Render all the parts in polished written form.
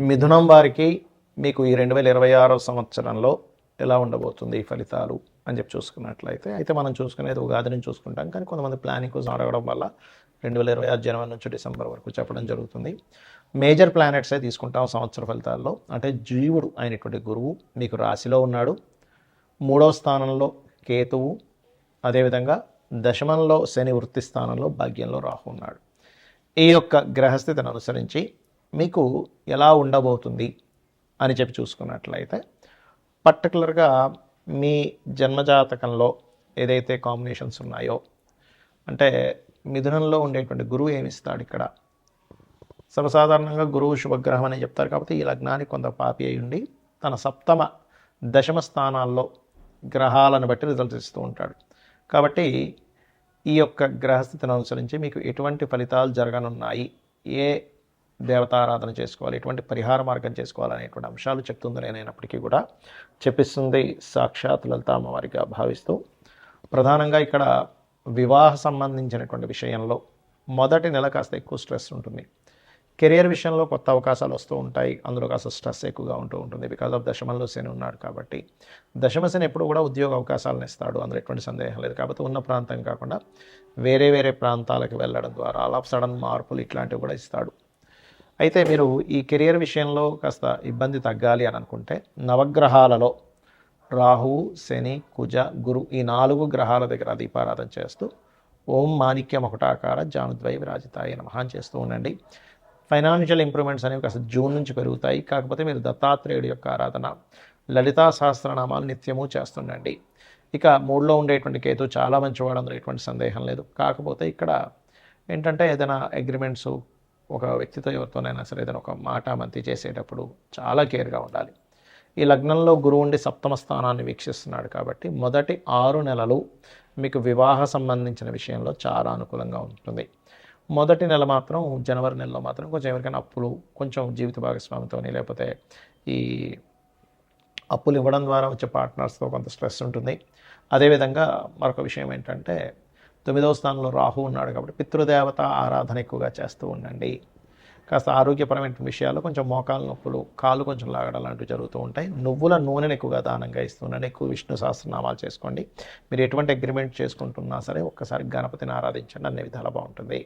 మిథునం వారికి మీకు ఈ 2026 సంవత్సరంలో ఎలా ఉండబోతుంది ఈ ఫలితాలు అని చెప్పి చూసుకున్నట్లయితే అయితే మనం చూసుకునేది ఉగాది నుంచి చూసుకుంటాం. కానీ కొంతమంది ప్లానింగ్ కోసం అడగడం వల్ల 2026 జనవరి నుంచి డిసెంబర్ వరకు చెప్పడం జరుగుతుంది. మేజర్ ప్లానెట్సే తీసుకుంటాం సంవత్సర ఫలితాల్లో. అంటే జీవుడు అయినటువంటి గురువు మీకు రాశిలో ఉన్నాడు. 3వ స్థానంలో కేతువు, అదేవిధంగా దశమంలో శని, వృత్తి స్థానంలో భాగ్యంలో రాహు ఉన్నాడు. ఈ యొక్క గ్రహస్థితిని అనుసరించి మీకు ఎలా ఉండబోతుంది అని చెప్పి చూసుకున్నట్లయితే పర్టికులర్గా మీ జన్మజాతకంలో ఏదైతే కాంబినేషన్స్ ఉన్నాయో, అంటే మిథునంలో ఉండేటువంటి గురువు ఏమిస్తాడు ఇక్కడ. సర్వసాధారణంగా గురువు శుభగ్రహం అని చెప్తారు. కాబట్టి ఈ లగ్నానికి కొంత పాపి అయి ఉండి తన సప్తమ దశమ స్థానాల్లో గ్రహాలను బట్టి రిజల్ట్స్ ఇస్తూ ఉంటాడు. కాబట్టి ఈ యొక్క గ్రహస్థితిని అనుసరించి మీకు ఎటువంటి ఫలితాలు జరగనున్నాయి, ఏ దేవతారాధన చేసుకోవాలి, ఎటువంటి పరిహార మార్గం చేసుకోవాలనేటువంటి అంశాలు చెప్తుంది నేనైనప్పటికీ కూడా చెప్పిస్తుంది సాక్షాత్ లలిత అమ్మవారిగా భావిస్తూ, ప్రధానంగా ఇక్కడ వివాహ సంబంధించినటువంటి విషయంలో మొదటి నెల కాస్త ఎక్కువ స్ట్రెస్ ఉంటుంది. కెరియర్ విషయంలో కొత్త అవకాశాలు వస్తూ ఉంటాయి, అందులో కాస్త స్ట్రెస్ ఎక్కువగా ఉంటూ ఉంటుంది. బికాజ్ ఆఫ్ దశమంలో శని ఉన్నాడు కాబట్టి. దశమ శని ఎప్పుడు కూడా ఉద్యోగ అవకాశాలను ఇస్తాడు, అందులో ఎటువంటి సందేహం లేదు. కాబట్టి ఉన్న ప్రాంతం కాకుండా వేరే వేరే ప్రాంతాలకు వెళ్ళడం ద్వారా ఆల్ ఆఫ్ సడన్ మార్పులు ఇట్లాంటివి కూడా ఇస్తాడు. అయితే మీరు ఈ కెరియర్ విషయంలో కాస్త ఇబ్బంది తగ్గాలి అని అనుకుంటే నవగ్రహాలలో రాహువు, శని, కుజ, గురు ఈ 4 గ్రహాల దగ్గర దీపారాధన చేస్తూ ఓం మాణిక్యం ఒకటాకార జానుద్వై విరాజితాయ నమః అని చేస్తూ ఉండండి. ఫైనాన్షియల్ ఇంప్రూవ్మెంట్స్ అనేవి కాస్త జూన్ నుంచి పెరుగుతాయి. కాకపోతే మీరు దత్తాత్రేయుడి యొక్క ఆరాధన, లలితా సహస్రనామాలు నిత్యము చేస్తుండండి. ఇక 3లో ఉండేటువంటి కేతు చాలా మంచివాడు, అందులో ఎటువంటి సందేహం లేదు. కాకపోతే ఇక్కడ ఏంటంటే ఏదైనా అగ్రిమెంట్స్ ఒక వ్యక్తితో ఎవరితోనైనా సరే ఏదైనా ఒక మాట మంతి చేసేటప్పుడు చాలా కేర్గా ఉండాలి. ఈ లగ్నంలో గురువు ఉండి సప్తమ స్థానాన్ని వీక్షిస్తున్నాడు కాబట్టి మొదటి 6 నెలలు మీకు వివాహ సంబంధించిన విషయంలో చాలా అనుకూలంగా ఉంటుంది. మొదటి నెల మాత్రం జనవరి నెలలో మాత్రం కొంచెం ఎవరికైనా అప్పులు, కొంచెం జీవిత భాగస్వామితో లేకపోతే ఈ అప్పులు ఇవ్వడం ద్వారా వచ్చే పార్ట్నర్స్తో కొంత స్ట్రెస్ ఉంటుంది. అదేవిధంగా మరొక విషయం ఏంటంటే 9వ స్థానంలో రాహు ఉన్నాడు కాబట్టి పితృదేవత ఆరాధన ఎక్కువగా చేస్తూ ఉండండి. కాస్త ఆరోగ్యపరమైన విషయాల్లో కొంచెం మోకాలు నొప్పులు, కాళ్ళు కొంచెం లాగడం లాంటివి జరుగుతూ ఉంటాయి. నువ్వుల నూనెను ఎక్కువగా దానంగా ఇస్తుండండి. ఎక్కువ విష్ణు సహస్రనామాలు చేసుకోండి. మీరు ఎటువంటి అగ్రిమెంట్ చేసుకుంటున్నా సరే ఒక్కసారి గణపతిని ఆరాధించండి, అన్ని విధాలా బాగుంటుంది.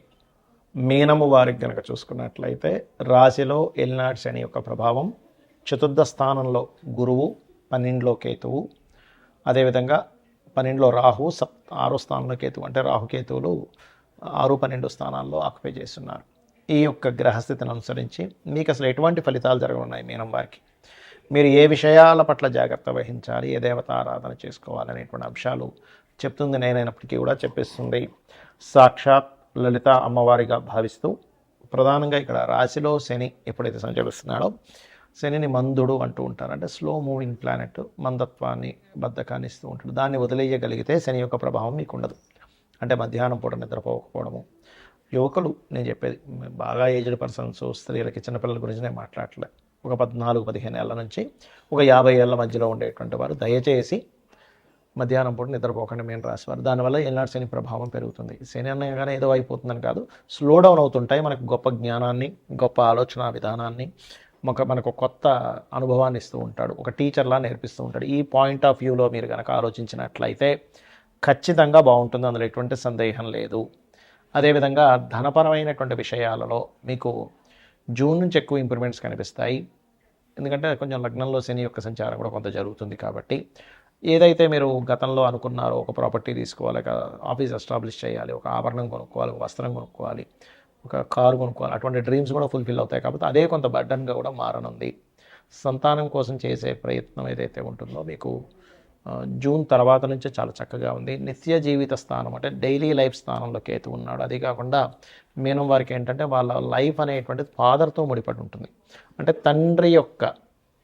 మీనము వారికి కనుక చూసుకున్నట్లయితే రాశిలో ఎల్నాడు శని యొక్క ప్రభావం, 4వ స్థానంలో గురువు, 12లో కేతువు, అదేవిధంగా 12లో రాహు, 6వ స్థానంలో కేతువు. అంటే రాహుకేతువులు 6, 12 స్థానాల్లో ఆక్యుపై చేస్తున్నారు. ఈ యొక్క గ్రహస్థితిని అనుసరించి మీకు అసలు ఎటువంటి ఫలితాలు జరగనున్నాయి మీనం వారికి, మీరు ఏ విషయాల పట్ల జాగ్రత్త వహించాలి, ఏ దేవత ఆరాధన చేసుకోవాలనేటువంటి అంశాలు చెప్తుంది నేనైనప్పటికీ కూడా చెప్పిస్తుంది సాక్షాత్ లలిత అమ్మవారిగా భావిస్తూ, ప్రధానంగా ఇక్కడ రాశిలో శని ఎప్పుడైతే సంచరిస్తున్నాడో, శనిని మందుడు అంటూ ఉంటారు. అంటే స్లో మూవింగ్ ప్లానెట్, మందత్వాన్ని, బద్ధకాన్ని ఇస్తూ ఉంటాడు. దాన్ని వదిలేయగలిగితే శని యొక్క ప్రభావం మీకు ఉండదు. అంటే మధ్యాహ్నం పూట నిద్రపోకపోవడము, యువకులు నేను చెప్పేది బాగా ఏజ్డ్ పర్సన్స్, స్త్రీలకి, చిన్నపిల్లల గురించి నేను మాట్లాడలేదు. ఒక 14-15 ఏళ్ళ నుంచి ఒక 50 ఏళ్ళ మధ్యలో ఉండేటువంటి వారు దయచేసి మధ్యాహ్నం పూట నిద్రపోకండి. మేము రాసేవారు. దానివల్ల ఏనాడు శని ప్రభావం పెరుగుతుంది. శని అనగానే ఏదో అయిపోతుందని కాదు, స్లో డౌన్ అవుతుంటాయి. మనకు గొప్ప జ్ఞానాన్ని, గొప్ప ఆలోచన విధానాన్ని, మనకు కొత్త అనుభవాన్ని ఇస్తూ ఉంటాడు. ఒక టీచర్లా నేర్పిస్తూ ఉంటాడు. ఈ పాయింట్ ఆఫ్ వ్యూలో మీరు కనుక ఆలోచించినట్లయితే ఖచ్చితంగా బాగుంటుంది, అందులో ఎటువంటి సందేహం లేదు. అదేవిధంగా ధనపరమైనటువంటి విషయాలలో మీకు జూన్ నుంచి ఎక్కువ ఇంప్రూవ్మెంట్స్ కనిపిస్తాయి. ఎందుకంటే కొంచెం లగ్నంలో శని యొక్క సంచారం కూడా కొంత జరుగుతుంది. కాబట్టి ఏదైతే మీరు గతంలో అనుకున్నారో, ఒక ప్రాపర్టీ తీసుకోవాలి, ఒక ఆఫీస్ ఎస్టాబ్లిష్ చేయాలి, ఒక ఆభరణం కొనుక్కోవాలి, ఒక వస్త్రం కొనుక్కోవాలి, ఒక కారు కొనుక్కోవాలి, అటువంటి డ్రీమ్స్ కూడా ఫుల్ఫిల్ అవుతాయి. కాబట్టి అదే కొంత బర్డన్గా కూడా మారనుంది. సంతానం కోసం చేసే ప్రయత్నం ఏదైతే ఉంటుందో మీకు జూన్ తర్వాత నుంచే చాలా చక్కగా ఉంది. నిత్య జీవిత స్థానం అంటే డైలీ లైఫ్ స్థానంలో కేతు ఉన్నాడు. అది కాకుండా మీనం వారికి ఏంటంటే వాళ్ళ లైఫ్ అనేటువంటిది ఫాదర్తో ముడిపడి ఉంటుంది. అంటే తండ్రి యొక్క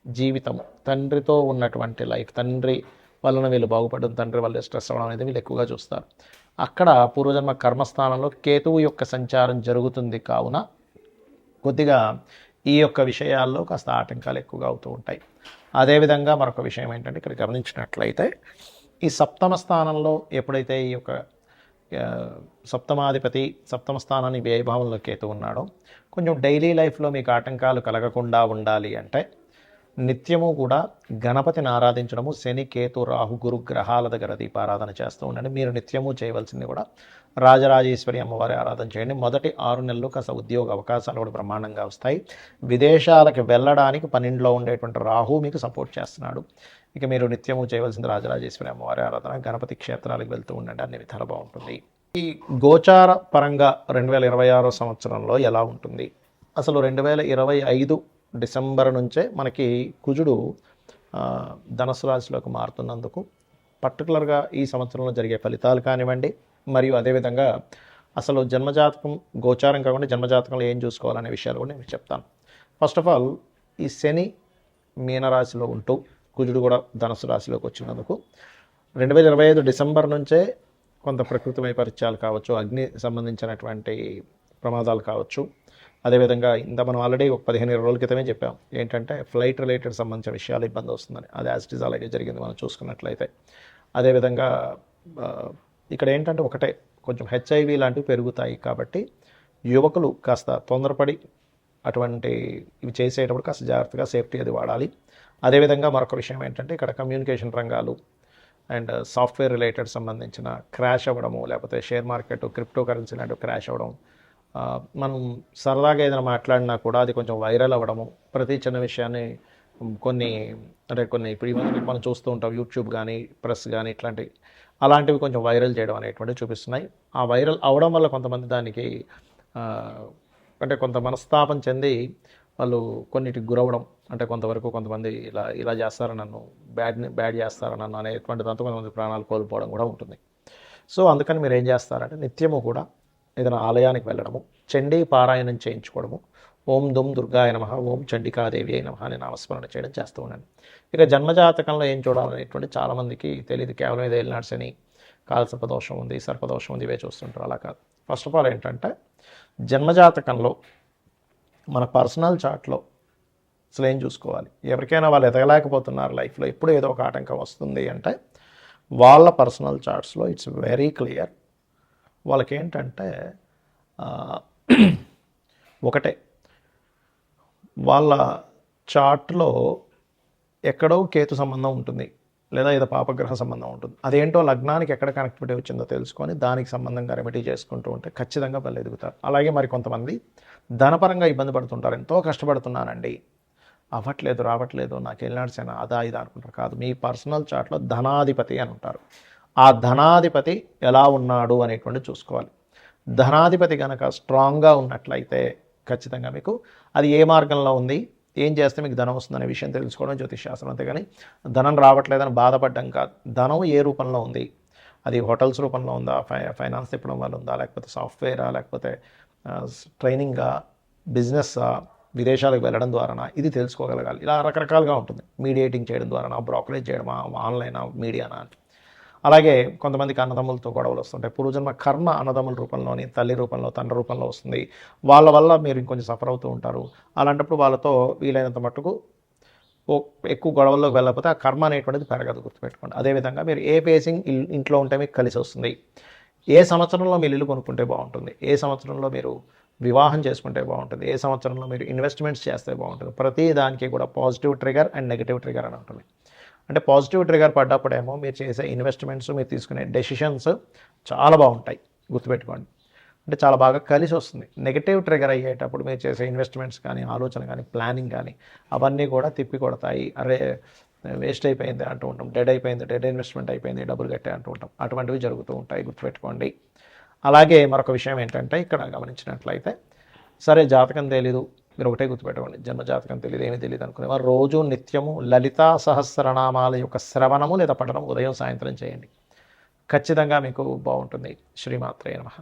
జీవితము, తండ్రితో ఉన్నటువంటి లైఫ్, తండ్రి వలన వీళ్ళు బాగుపడడం, తండ్రి వల్ల స్ట్రెస్ అవ్వడం అనేది వీళ్ళు ఎక్కువగా చూస్తారు. అక్కడ పూర్వజన్మ కర్మస్థానంలో కేతువు యొక్క సంచారం జరుగుతుంది. కావున కొద్దిగా ఈ యొక్క విషయాల్లో కాస్త ఆటంకాలు ఎక్కువగా అవుతూ ఉంటాయి. అదేవిధంగా మరొక విషయం ఏంటంటే ఇక్కడ గమనించినట్లయితే ఈ సప్తమ స్థానంలో ఎప్పుడైతే ఈ యొక్క సప్తమాధిపతి సప్తమ స్థానాన్ని వ్యయభావంలో కేతు ఉన్నాడు. కొంచెం డైలీ లైఫ్లో మీకు ఆటంకాలు కలగకుండా ఉండాలి అంటే నిత్యము కూడా గణపతిని ఆరాధించడము, శని కేతు రాహు గురు గ్రహాల దగ్గర దీపారాధన చేస్తూ ఉండండి. మీరు నిత్యము చేయవలసింది కూడా రాజరాజేశ్వరి అమ్మవారి ఆరాధన చేయండి. మొదటి 6 నెలలు కాస్త ఉద్యోగ అవకాశాలు కూడా బ్రహ్మాండంగా వస్తాయి. విదేశాలకు వెళ్ళడానికి 12లో ఉండేటువంటి రాహు మీకు సపోర్ట్ చేస్తున్నాడు. ఇక మీరు నిత్యము చేయవలసింది రాజరాజేశ్వరి అమ్మవారి ఆరాధన, గణపతి క్షేత్రాలకు వెళ్తూ ఉండండి. అన్ని విధాలు బాగుంటుంది. ఈ గోచార పరంగా 2026 సంవత్సరంలో ఎలా ఉంటుంది? అసలు 2025 డిసెంబర్ నుంచే మనకి కుజుడు ధనుసు రాశిలోకి మారుతున్నందుకు పర్టికులర్గా ఈ సంవత్సరంలో జరిగే ఫలితాలు కానివ్వండి, మరియు అదేవిధంగా అసలు జన్మజాతకం గోచారం కాకుండా జన్మజాతకంలో ఏం చూసుకోవాలనే విషయాలు కూడా నేను చెప్తాను. ఫస్ట్ ఆఫ్ ఆల్, ఈ శని మీనరాశిలో ఉంటూ కుజుడు కూడా ధనుసు రాశిలోకి వచ్చినందుకు 2025 డిసెంబర్ నుంచే కొంత ప్రకృతి వైపరీత్యాలు కావచ్చు, అగ్ని సంబంధించినటువంటి ప్రమాదాలు కావచ్చు, అదేవిధంగా ఇంత మనం ఆల్రెడీ ఒక 15-20 రోజుల క్రితమే చెప్పాం ఏంటంటే ఫ్లైట్ రిలేటెడ్ సంబంధించిన విషయాలు ఇబ్బంది వస్తుందని. అది యాజ్ ఇట్ ఈజ్ అలాగే జరిగింది మనం చూసుకున్నట్లయితే. అదేవిధంగా ఇక్కడ ఏంటంటే ఒకటే, కొంచెం హెచ్ఐవి లాంటివి పెరుగుతాయి కాబట్టి యువకులు కాస్త తొందరపడి అటువంటి ఇవి చేసేటప్పుడు కాస్త జాగ్రత్తగా సేఫ్టీ అది వాడాలి. అదేవిధంగా మరొక విషయం ఏంటంటే ఇక్కడ కమ్యూనికేషన్ రంగాలు అండ్ సాఫ్ట్వేర్ రిలేటెడ్ సంబంధించిన క్రాష్ అవ్వడము, లేకపోతే షేర్ మార్కెట్ క్రిప్టో కరెన్సీ లాంటివి క్రాష్ అవ్వడం, మనం సరదాగా ఏదైనా మాట్లాడినా కూడా అది కొంచెం వైరల్ అవ్వడము, ప్రతి చిన్న విషయాన్ని కొన్ని ఇప్పుడు ఇవన్నీ మనం చూస్తూ ఉంటాం, యూట్యూబ్ కానీ ప్రెస్ కానీ అలాంటివి కొంచెం వైరల్ చేయడం అనేటువంటివి చూపిస్తున్నాయి. ఆ వైరల్ అవడం వల్ల కొంతమంది దానికి అంటే కొంత మనస్తాపం చెంది వాళ్ళు కొన్నిటికి గురవడం, అంటే కొంతమంది ఇలా చేస్తారా నన్ను, బ్యాడ్ చేస్తారా నన్ను అనేటువంటి దాంతో కొంతమంది ప్రాణాలు కోల్పోవడం కూడా ఉంటుంది. సో అందుకని మీరు ఏం చేస్తారంటే నిత్యము కూడా ఏదైనా ఆలయానికి వెళ్ళడము, చండీ పారాయణం చేయించుకోవడము, ఓం దుమ్ దుర్గాయ నమః, ఓం చండికాదేవి అయి నమః అని నామస్మరణ చేయడం చేస్తూ ఉండండి. ఇక జన్మజాతకంలో ఏం చూడాలనేటువంటి చాలామందికి తెలియదు. కేవలం ఇది ఏలినాడు శని, కాలసర్పదోషం ఉంది, సర్పదోషం ఉంది, ఇవే చూస్తుంటారు. అలా కాదు. ఫస్ట్ ఆఫ్ ఆల్ ఏంటంటే జన్మజాతకంలో మన పర్సనల్ చార్ట్లో అసలు ఏం చూసుకోవాలి. ఎవరికైనా వాళ్ళు ఎదగలేకపోతున్నారు లైఫ్లో, ఎప్పుడు ఏదో ఒక ఆటంకం వస్తుంది అంటే వాళ్ళ పర్సనల్ చార్ట్స్లో ఇట్స్ వెరీ క్లియర్. వాళ్ళకి ఏంటంటే ఒకటే, వాళ్ళ చార్ట్లో ఎక్కడో కేతు సంబంధం ఉంటుంది, లేదా ఏదో పాపగ్రహ సంబంధం ఉంటుంది. అదేంటో లగ్నానికి ఎక్కడ కనెక్టివిటీ వచ్చిందో తెలుసుకొని దానికి సంబంధంగా రెమెడీ చేసుకుంటూ ఉంటే ఖచ్చితంగా వాళ్ళు ఎదుగుతారు. అలాగే మరి కొంతమంది ధనపరంగా ఇబ్బంది పడుతుంటారు. ఎంతో కష్టపడుతున్నానండి, అవ్వట్లేదు, రావట్లేదు, నాకు వెళ్ళినాడు సేన అదా ఇదా అనుకుంటారు. కాదు, మీ పర్సనల్ చార్ట్లో ధనాధిపతి అని ఉంటారు. ఆ ధనాధిపతి ఎలా ఉన్నాడు అనేటువంటి చూసుకోవాలి. ధనాధిపతి కనుక స్ట్రాంగ్గా ఉన్నట్లయితే ఖచ్చితంగా మీకు అది ఏ మార్గంలో ఉంది, ఏం చేస్తే మీకు ధనం వస్తుందనే విషయం తెలుసుకోవడం జ్యోతిషశాస్త్రం. అంతేగాని ధనం రావట్లేదని బాధపడడం కాదు. ధనం ఏ రూపంలో ఉంది, అది హోటల్స్ రూపంలో ఉందా, ఫైనాన్స్ తిప్పడం వల్ల ఉందా, లేకపోతే సాఫ్ట్వేరా, లేకపోతే ట్రైనింగా, బిజినెస్సా, విదేశాలకు వెళ్ళడం ద్వారానా, ఇది తెలుసుకోగలగాలి. ఇలా రకరకాలుగా ఉంటుంది. మీడియేటింగ్ చేయడం ద్వారానా, బ్రోకరేజ్ చేయడమా, ఆన్లైనా, మీడియానా. అలాగే కొంతమందికి అన్నదమ్ములతో గొడవలు వస్తుంటాయి. పూర్వజన్మ కర్మ అన్నదమ్ముల రూపంలోని, తల్లి రూపంలో, తండ్రి రూపంలో వస్తుంది. వాళ్ళ వల్ల మీరు ఇంకొంచెం సఫర్ అవుతూ ఉంటారు. అలాంటప్పుడు వాళ్ళతో వీలైనంత మట్టుకు ఎక్కువ గొడవల్లోకి వెళ్ళకపోతే ఆ కర్మ అనేటువంటిది పెరగదు, గుర్తుపెట్టుకోండి. అదేవిధంగా మీరు ఏ ఫేసింగ్ ఇంట్లో ఉంటే మీకు కలిసి వస్తుంది, ఏ సంవత్సరంలో మీరు ఇల్లు కొనుక్కుంటే బాగుంటుంది, ఏ సంవత్సరంలో మీరు వివాహం చేసుకుంటే బాగుంటుంది, ఏ సంవత్సరంలో మీరు ఇన్వెస్ట్మెంట్స్ చేస్తే బాగుంటుంది, ప్రతి దానికి కూడా positive trigger and negative trigger అని ఉంటుంది. అంటే పాజిటివ్ ట్రిగర్ పడ్డప్పుడేమో మీరు చేసే ఇన్వెస్ట్మెంట్స్, మీరు తీసుకునే డెసిషన్స్ చాలా బాగుంటాయి, గుర్తుపెట్టుకోండి. అంటే చాలా బాగా కలిసి వస్తుంది. నెగిటివ్ ట్రిగర్ అయ్యేటప్పుడు మీరు చేసే ఇన్వెస్ట్మెంట్స్ కానీ, ఆలోచన కానీ, ప్లానింగ్ కానీ అవన్నీ కూడా తిప్పి కొడతాయి. అరే వేస్ట్ అయిపోయింది అంటూ ఉంటాం, డెడ్ ఇన్వెస్ట్మెంట్ అయిపోయింది, డబ్బులు కట్టే అంటూ ఉంటాం. అటువంటివి జరుగుతూ ఉంటాయి, గుర్తుపెట్టుకోండి. అలాగే మరొక విషయం ఏంటంటే ఇక్కడ గమనించినట్లయితే, సరే జాతకం తెలీదు, మీరు ఒకటే గుర్తుపెట్టుకోండి, జన్మజాతకం తెలియదు, ఏమీ తెలియదు అనుకునేవారు రోజు నిత్యము లలితా సహస్రనామాల యొక్క శ్రవణము లేదా పఠనం ఉదయం సాయంత్రం చేయండి. ఖచ్చితంగా మీకు బాగుంటుంది. శ్రీమాత్రే నమః.